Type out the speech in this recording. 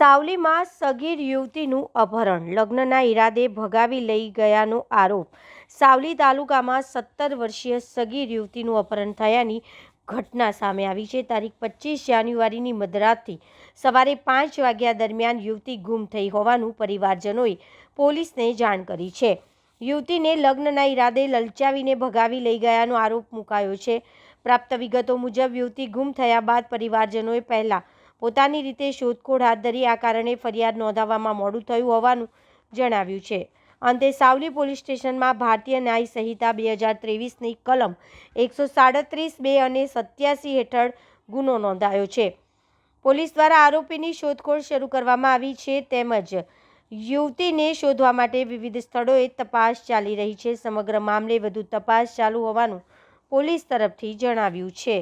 સાવલીમાં સગીર યુવતીનું અપહરણ, લગ્નના ઈરાદે ભગાવી લઈ ગયાનો આરોપ। સાવલી તાલુકામાં 17 વર્ષીય સગીર યુવતીનું અપહરણ થયાની ઘટના સામે આવી છે। તારીખ 25 જાન્યુઆરીની મધરાતથી સવારે 5 વાગ્યા દરમિયાન યુવતી ગુમ થઈ હોવાનું પરિવારજનોએ પોલીસને જાણ કરી છે। યુવતીને લગ્નના ઈરાદે લલચાવીને ભગાવી લઈ ગયાનો આરોપ મુકાયો છે। પ્રાપ્ત વિગતો મુજબ યુવતી ગુમ થયા બાદ પરિવારજનોએ પહેલા પોતાની રીતે શોધખોળ હાથ ધરી। આ કારણે ફરિયાદ નોંધાવવામાં મોડું થયું હોવાનું જણાવ્યું છે। અંતે સાવલી પોલીસ સ્ટેશનમાં ભારતીય ન્યાય સંહિતા 2023ની કલમ 137(2) અને 87 હેઠળ ગુનો નોંધાયો છે। પોલીસ દ્વારા આરોપીની શોધખોળ શરૂ કરવામાં આવી છે તેમજ યુવતીને શોધવા માટે વિવિધ સ્થળોએ તપાસ ચાલી રહી છે। સમગ્ર મામલે વધુ તપાસ ચાલુ હોવાનું પોલીસ તરફથી જણાવ્યું છે।